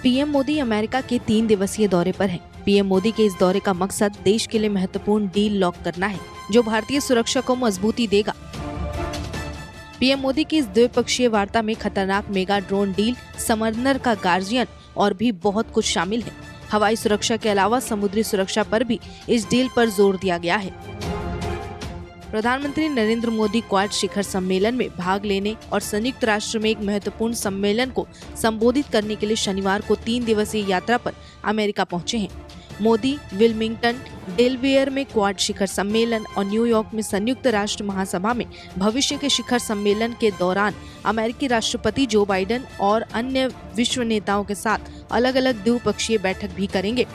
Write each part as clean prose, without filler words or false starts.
PM Modi America के 3 दिवसीय दौरे पर हैं। पीएम मोदी के इस दौरे का मकसद देश के लिए महत्वपूर्ण डील लॉक करना है, जो भारतीय सुरक्षा को मजबूती देगा। पीएम मोदी की इस द्विपक्षीय वार्ता में खतरनाक मेगा ड्रोन डील, समरनर का गार्जियन और भी बहुत कुछ शामिल है। हवाई सुरक्षा के अलावा समुद्री सुरक्षा पर भी इस डील पर जोर दिया गया है। प्रधानमंत्री नरेंद्र मोदी क्वाड शिखर सम्मेलन में भाग लेने और संयुक्त राष्ट्र में एक महत्वपूर्ण सम्मेलन को संबोधित करने के लिए शनिवार को 3 दिवसीय यात्रा पर अमेरिका पहुंचे हैं। मोदी विल्मिंगटन, डेलवेयर में क्वाड शिखर सम्मेलन और न्यूयॉर्क में संयुक्त राष्ट्र महासभा में भविष्य के शिखर सम्मेलन के दौरान अमेरिकी राष्ट्रपति जो बाइडेन और अन्य विश्व नेताओं के साथ अलग अलग द्विपक्षीय बैठक भी करेंगे।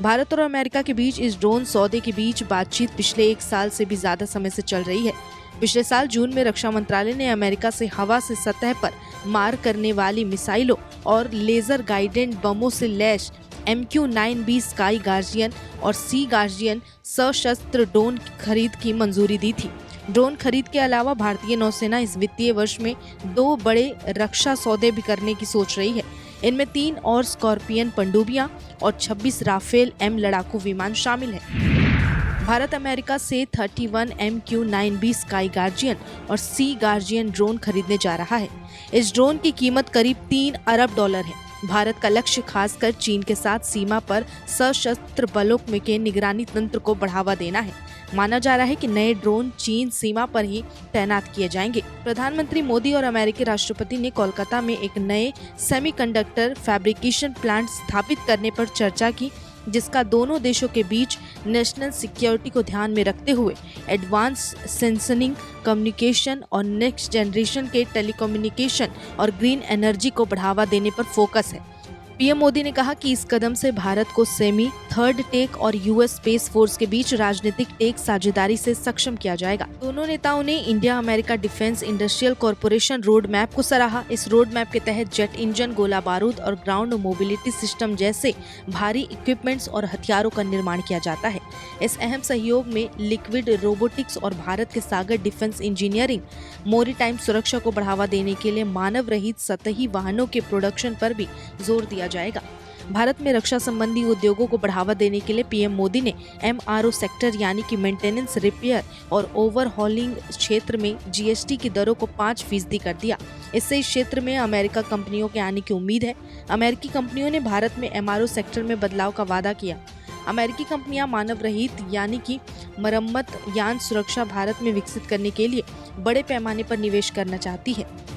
भारत और अमेरिका के बीच इस ड्रोन सौदे के बीच बातचीत पिछले 1 साल से भी ज्यादा समय से चल रही है। पिछले साल जून में रक्षा मंत्रालय ने अमेरिका से हवा से सतह पर मार करने वाली मिसाइलों और लेजर गाइडेड बमों से लैस MQ-9B स्काई गार्जियन और सी गार्जियन सशस्त्र ड्रोन खरीद की मंजूरी दी थी। ड्रोन खरीद के अलावा भारतीय नौसेना इस वित्तीय वर्ष में 2 बड़े रक्षा सौदे भी करने की सोच रही है। इनमें 3 और स्कॉर्पियन पनडुब्बियां और 26 राफेल M लड़ाकू विमान शामिल है। भारत अमेरिका से 31 MQ-9B स्काई गार्जियन और सी गार्जियन ड्रोन खरीदने जा रहा है। इस ड्रोन की कीमत करीब $3 अरब है। भारत का लक्ष्य खासकर चीन के साथ सीमा पर सशस्त्र बलों के निगरानी तंत्र को बढ़ावा देना है। माना जा रहा है कि नए ड्रोन चीन सीमा पर ही तैनात किए जाएंगे। प्रधानमंत्री मोदी और अमेरिकी राष्ट्रपति ने कोलकाता में एक नए सेमीकंडक्टर फैब्रिकेशन प्लांट स्थापित करने पर चर्चा की, जिसका दोनों देशों के बीच नेशनल सिक्योरिटी को ध्यान में रखते हुए एडवांस सेंसनिंग, कम्युनिकेशन और नेक्स्ट जनरेशन के टेलीकम्युनिकेशन और ग्रीन एनर्जी को बढ़ावा देने पर फोकस है। पीएम मोदी ने कहा कि इस कदम से भारत को सेमी, थर्ड टेक और यूएस स्पेस फोर्स के बीच राजनीतिक टेक साझेदारी से सक्षम किया जाएगा। दोनों नेताओं ने India America defence industrial corporation road map को सराहा। इस रोड मैप के तहत जेट इंजन, गोला बारूद और ग्राउंड मोबिलिटी सिस्टम जैसे भारी इक्विपमेंट्स और हथियारों का निर्माण किया जाता है। इस अहम सहयोग में लिक्विड रोबोटिक्स और भारत के सागर डिफेंस इंजीनियरिंग, मैरीटाइम सुरक्षा को बढ़ावा देने के लिए मानव रहित सतही वाहनों के प्रोडक्शन पर भी जोर दिया जाएगा। भारत में रक्षा संबंधी उद्योगों को बढ़ावा देने के लिए पीएम मोदी ने MRO सेक्टर यानी कि मेंटेनेंस, रिपेयर और ओवरहॉलिंग क्षेत्र में GST की दरों को 5% कर दिया। इससे इस क्षेत्र में अमेरिका कंपनियों के आने की उम्मीद है। अमेरिकी कंपनियों ने भारत में MRO सेक्टर में बदलाव का वादा किया। अमेरिकी कंपनियां मानव रहित यानी कि मरम्मत यान सुरक्षा भारत में विकसित करने के लिए बड़े पैमाने पर निवेश करना चाहती है।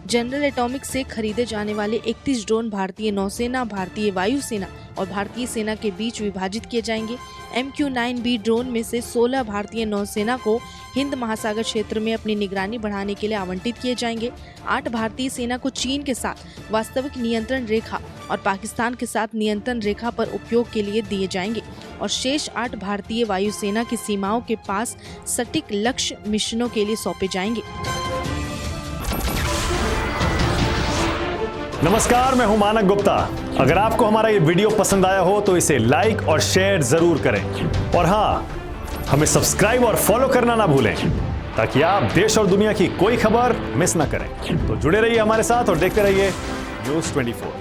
जनरल एटॉमिक्स से खरीदे जाने वाले 31 ड्रोन भारतीय नौसेना, भारतीय वायुसेना और भारतीय सेना के बीच विभाजित किए जाएंगे। MQ-9B ड्रोन में से 16 भारतीय नौसेना को हिंद महासागर क्षेत्र में अपनी निगरानी बढ़ाने के लिए आवंटित किए जाएंगे। 8 भारतीय सेना को चीन के साथ वास्तविक नियंत्रण रेखा और पाकिस्तान के साथ नियंत्रण रेखा पर उपयोग के लिए दिए जाएंगे और शेष 8 भारतीय वायुसेना की सीमाओं के पास सटीक लक्ष्य मिशनों के लिए सौंपे जाएंगे। नमस्कार, मैं हूं मानक गुप्ता। अगर आपको हमारा ये वीडियो पसंद आया हो तो इसे लाइक और शेयर जरूर करें और हाँ, हमें सब्सक्राइब और फॉलो करना ना भूलें ताकि आप देश और दुनिया की कोई खबर मिस ना करें। तो जुड़े रहिए हमारे साथ और देखते रहिए न्यूज़ 24।